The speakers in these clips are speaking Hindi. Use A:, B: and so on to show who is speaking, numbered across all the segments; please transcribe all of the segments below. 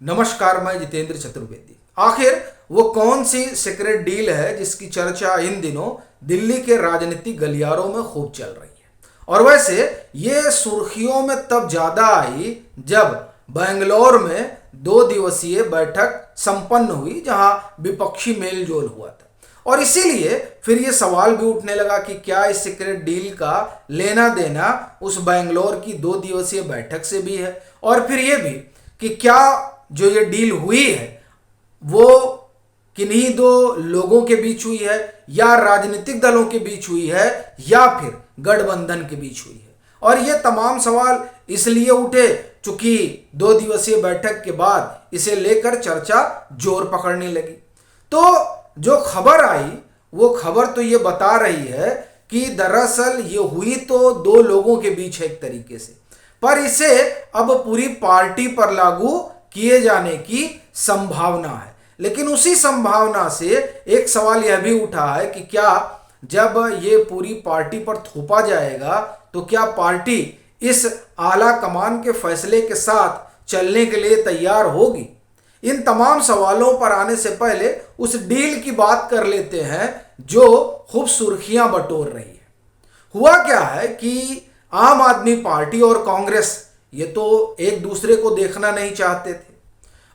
A: नमस्कार, मैं जितेंद्र चतुर्वेदी। आखिर वो कौन सी सीक्रेट डील है जिसकी चर्चा इन दिनों दिल्ली के राजनीतिक गलियारों में खूब चल रही है। और वैसे ये सुर्खियों में तब ज्यादा आई जब बेंगलोर में 2 दिवसीय बैठक संपन्न हुई जहां विपक्षी मेलजोल हुआ था। और इसीलिए फिर ये सवाल भी उठने लगा कि क्या इस सीक्रेट डील का लेना देना उस बेंगलोर की 2 दिवसीय बैठक से भी है, और फिर ये भी कि क्या जो ये डील हुई है वो किन्हीं दो लोगों के बीच हुई है, या राजनीतिक दलों के बीच हुई है, या फिर गठबंधन के बीच हुई है। और ये तमाम सवाल इसलिए उठे चूंकि 2 दिवसीय बैठक के बाद इसे लेकर चर्चा जोर पकड़ने लगी। तो जो खबर आई वो खबर तो ये बता रही है कि दरअसल ये हुई तो 2 लोगों के बीच है एक तरीके से, पर इसे अब पूरी पार्टी पर लागू किए जाने की संभावना है। लेकिन उसी संभावना से एक सवाल यह भी उठा है कि क्या जब ये पूरी पार्टी पर थोपा जाएगा तो क्या पार्टी इस आला कमान के फैसले के साथ चलने के लिए तैयार होगी। इन तमाम सवालों पर आने से पहले उस डील की बात कर लेते हैं जो खूब सुर्खियां बटोर रही है। हुआ क्या है कि आम आदमी पार्टी और कांग्रेस ये तो एक दूसरे को देखना नहीं चाहते थे,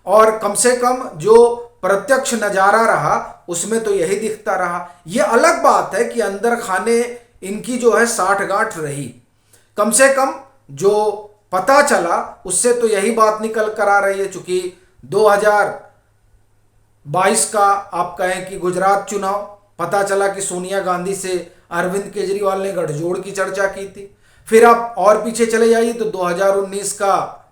A: और कम से कम जो प्रत्यक्ष नजारा रहा उसमें तो यही दिखता रहा। यह अलग बात है कि अंदर खाने इनकी जो है साठगांठ रही। कम से कम जो पता चला उससे तो यही बात निकल कर आ रही है, चूंकि 2022 का आप कहें कि गुजरात चुनाव, पता चला कि सोनिया गांधी से अरविंद केजरीवाल ने गठजोड़ की चर्चा की थी। फिर आप और पीछे चले जाइए तो 2019 का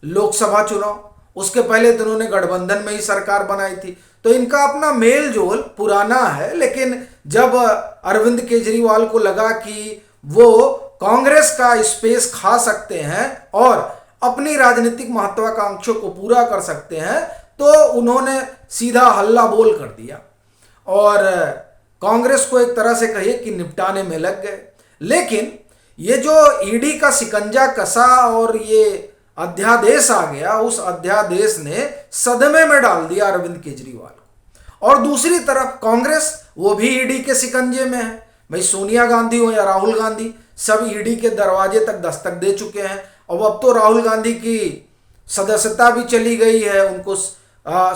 A: लोकसभा चुनाव, उसके पहले तो उन्होंने गठबंधन में ही सरकार बनाई थी। तो इनका अपना मेल जोल पुराना है। लेकिन जब अरविंद केजरीवाल को लगा कि वो कांग्रेस का स्पेस खा सकते हैं और अपनी राजनीतिक महत्वाकांक्षों को पूरा कर सकते हैं, तो उन्होंने सीधा हल्ला बोल कर दिया और कांग्रेस को एक तरह से कहिए कि निपटाने में लग गए। लेकिन ये जो ईडी का शिकंजा कसा और ये अध्यादेश आ गया, उस अध्यादेश ने सदमे में डाल दिया अरविंद केजरीवाल को। और दूसरी तरफ कांग्रेस वो भी ईडी के शिकंजे में है। भाई सोनिया गांधी हो या राहुल गांधी, सब ईडी के दरवाजे तक दस्तक दे चुके हैं। और अब तो राहुल गांधी की सदस्यता भी चली गई है, उनको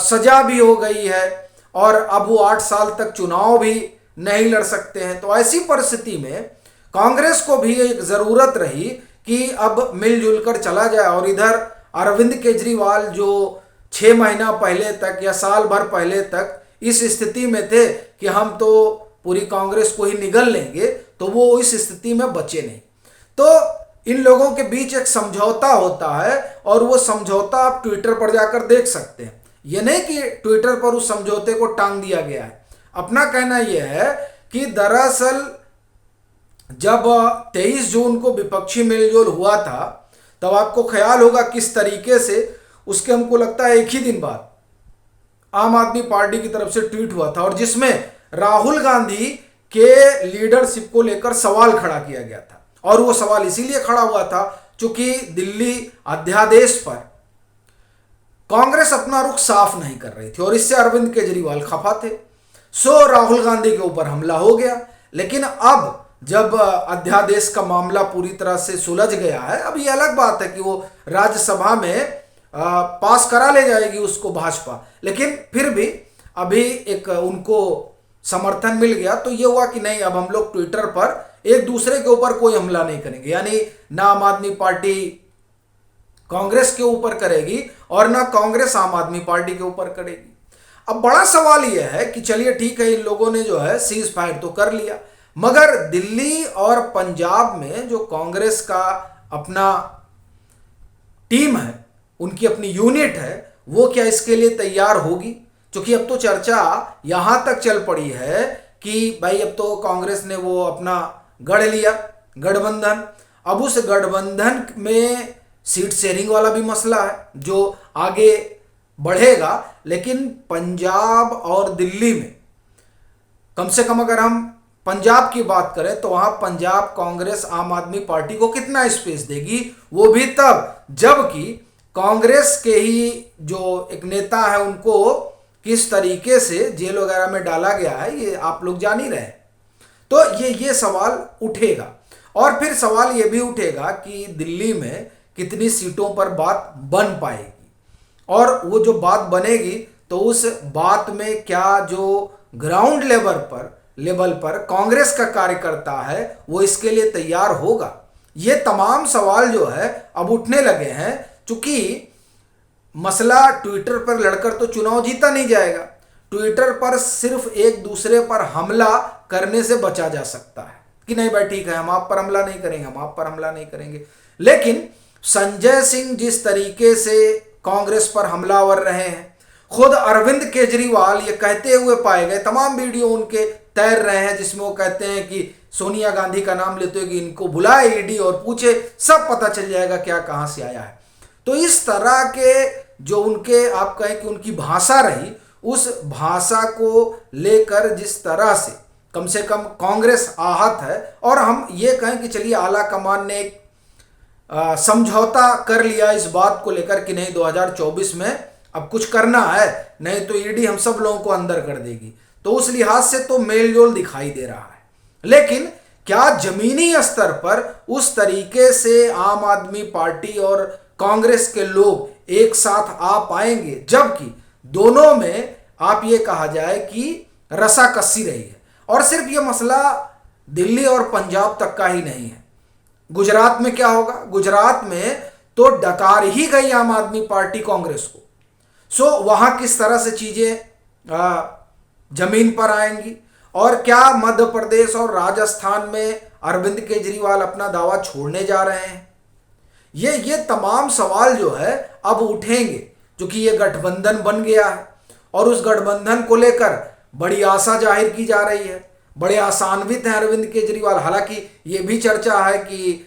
A: सजा भी हो गई है, और अब वो 8 साल तक चुनाव भी नहीं लड़ सकते हैं। तो ऐसी परिस्थिति में कांग्रेस को भी एक जरूरत रही कि अब मिलजुल कर चला जाए। और इधर अरविंद केजरीवाल जो 6 महीना पहले तक या साल भर पहले तक इस स्थिति में थे कि हम तो पूरी कांग्रेस को ही निगल लेंगे, तो वो इस स्थिति में बचे नहीं। तो इन लोगों के बीच एक समझौता होता है, और वो समझौता आप ट्विटर पर जाकर देख सकते हैं। ये नहीं कि ट्विटर पर उस समझौते को टांग दिया गया है। अपना कहना यह है कि दरअसल जब 23 जून को विपक्षी मेलजोल हुआ था, तब आपको ख्याल होगा किस तरीके से उसके हमको लगता है एक ही दिन बाद आम आदमी पार्टी की तरफ से ट्वीट हुआ था, और जिसमें राहुल गांधी के लीडरशिप को लेकर सवाल खड़ा किया गया था। और वो सवाल इसीलिए खड़ा हुआ था क्योंकि दिल्ली अध्यादेश पर कांग्रेस अपना रुख साफ नहीं कर रही थी, और इससे अरविंद केजरीवाल खफा थे। सो राहुल गांधी के ऊपर हमला हो गया। लेकिन अब जब अध्यादेश का मामला पूरी तरह से सुलझ गया है, अब ये अलग बात है कि वो राज्यसभा में पास करा ले जाएगी उसको भाजपा, लेकिन फिर भी अभी एक उनको समर्थन मिल गया। तो ये हुआ कि नहीं, अब हम लोग ट्विटर पर एक दूसरे के ऊपर कोई हमला नहीं करेंगे, यानी ना आम आदमी पार्टी कांग्रेस के ऊपर करेगी और ना कांग्रेस आम आदमी पार्टी के ऊपर करेगी। अब बड़ा सवाल यह है कि चलिए ठीक है, इन लोगों ने जो है सीज फायर तो कर लिया, मगर दिल्ली और पंजाब में जो कांग्रेस का अपना टीम है, उनकी अपनी यूनिट है, वो क्या इसके लिए तैयार होगी। क्योंकि अब तो चर्चा यहां तक चल पड़ी है कि भाई अब तो कांग्रेस ने वो अपना गढ़ लिया गठबंधन। अब उस गठबंधन में सीट शेयरिंग वाला भी मसला है जो आगे बढ़ेगा। लेकिन पंजाब और दिल्ली में कम से कम अगर हम पंजाब की बात करें तो वहां पंजाब कांग्रेस आम आदमी पार्टी को कितना स्पेस देगी, वो भी तब जबकि कांग्रेस के ही जो एक नेता है उनको किस तरीके से जेल वगैरह में डाला गया है, ये आप लोग जान ही रहे हैं। तो ये सवाल उठेगा। और फिर सवाल ये भी उठेगा कि दिल्ली में कितनी सीटों पर बात बन पाएगी, और वो जो बात बनेगी तो उस बात में क्या जो ग्राउंड लेवल पर कांग्रेस का कार्यकर्ता है वो इसके लिए तैयार होगा। ये तमाम सवाल जो है अब उठने लगे हैं, चूंकि मसला ट्विटर पर लड़कर तो चुनाव जीता नहीं जाएगा। ट्विटर पर सिर्फ एक दूसरे पर हमला करने से बचा जा सकता है कि नहीं भाई ठीक है, हम आप पर हमला नहीं करेंगे, हम आप पर हमला नहीं करेंगे। लेकिन संजय सिंह जिस तरीके से कांग्रेस पर हमलावर रहे हैं, खुद अरविंद केजरीवाल ये कहते हुए पाए गए, तमाम वीडियो उनके तैर रहे हैं जिसमें वो कहते हैं कि सोनिया गांधी का नाम लेते हुए कि इनको बुलाए ईडी और पूछे, सब पता चल जाएगा क्या कहां से आया है। तो इस तरह के जो उनके आप कहें कि उनकी भाषा रही, उस भाषा को लेकर जिस तरह से कम कांग्रेस आहत है, और हम ये कहें कि चलिए आला कमान ने एक समझौता कर लिया इस बात को लेकर कि नहीं 2024 में अब कुछ करना है, नहीं तो ईडी हम सब लोगों को अंदर कर देगी, तो उस लिहाज से तो मेलजोल दिखाई दे रहा है। लेकिन क्या जमीनी स्तर पर उस तरीके से आम आदमी पार्टी और कांग्रेस के लोग एक साथ आ पाएंगे, जबकि दोनों में आप ये कहा जाए कि रसाकसी रही है। और सिर्फ ये मसला दिल्ली और पंजाब तक का ही नहीं है, गुजरात में क्या होगा? गुजरात में तो डकार ही गई आम आदमी पार्टी कांग्रेस को। सो वहां किस तरह से चीजें जमीन पर आएंगी, और क्या मध्य प्रदेश और राजस्थान में अरविंद केजरीवाल अपना दावा छोड़ने जा रहे हैं? ये तमाम सवाल जो है अब उठेंगे, क्योंकि ये गठबंधन बन गया है और उस गठबंधन को लेकर बड़ी आशा जाहिर की जा रही है, बड़े आशान्वित हैं अरविंद केजरीवाल। हालांकि ये भी चर्चा है कि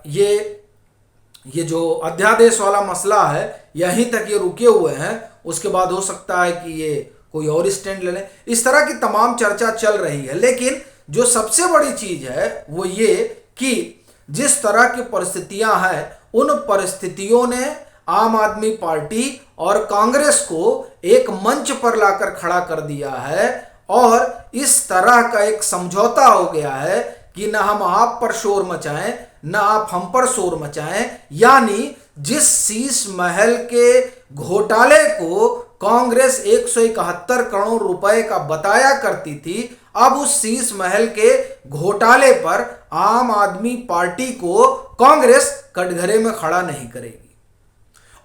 A: ये जो अध्यादेश वाला मसला है यहीं तक ये रुके हुए हैं, उसके बाद हो सकता है कि ये कोई और स्टैंड ले लें। इस तरह की तमाम चर्चा चल रही है। लेकिन जो सबसे बड़ी चीज है वो ये कि जिस तरह की परिस्थितियां हैं, उन परिस्थितियों ने आम आदमी पार्टी और कांग्रेस को एक मंच पर लाकर खड़ा कर दिया है, और इस तरह का एक समझौता हो गया है कि ना हम आप पर शोर मचाएं, ना आप हम पर शोर मचाएं। यानी जिस शीश महल के घोटाले को कांग्रेस 171 करोड़ रुपए का बताया करती थी, अब उस शीश महल के घोटाले पर आम आदमी पार्टी को कांग्रेस कटघरे में खड़ा नहीं करेगी।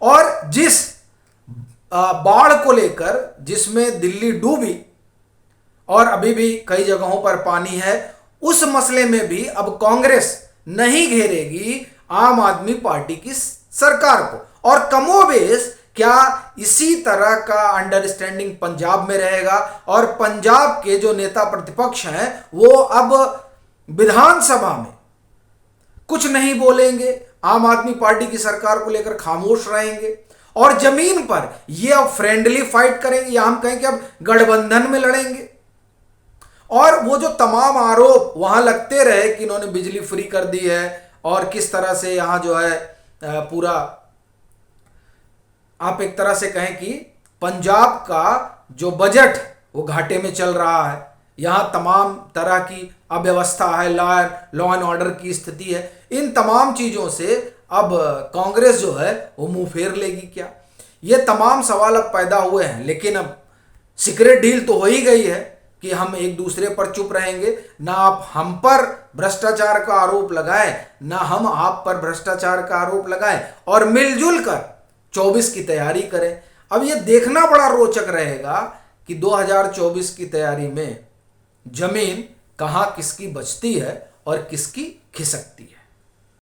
A: और जिस बाढ़ को लेकर जिसमें दिल्ली डूबी और अभी भी कई जगहों पर पानी है, उस मसले में भी अब कांग्रेस नहीं घेरेगी आम आदमी पार्टी की सरकार को। और कमोबेश क्या इसी तरह का अंडरस्टैंडिंग पंजाब में रहेगा, और पंजाब के जो नेता प्रतिपक्ष हैं वो अब विधानसभा में कुछ नहीं बोलेंगे, आम आदमी पार्टी की सरकार को लेकर खामोश रहेंगे, और जमीन पर ये अब फ्रेंडली फाइट करेंगे, या हम कहें कि अब गठबंधन में लड़ेंगे। और वो जो तमाम आरोप वहां लगते रहे कि इन्होंने बिजली फ्री कर दी है, और किस तरह से यहां जो है पूरा आप एक तरह से कहें कि पंजाब का जो बजट वो घाटे में चल रहा है, यहां तमाम तरह की अव्यवस्था है, लॉ एंड ऑर्डर की स्थिति है, इन तमाम चीजों से अब कांग्रेस जो है वो मुंह फेर लेगी क्या? ये तमाम सवाल अब पैदा हुए हैं। लेकिन अब सीक्रेट डील तो हो ही गई है कि हम एक दूसरे पर चुप रहेंगे, ना आप हम पर भ्रष्टाचार का आरोप लगाएं, ना हम आप पर भ्रष्टाचार का आरोप लगाएं, और मिलजुल कर 24 की तैयारी करें। अब ये देखना बड़ा रोचक रहेगा कि 2024 की तैयारी में जमीन कहां किसकी बचती है और किसकी खिसकती है।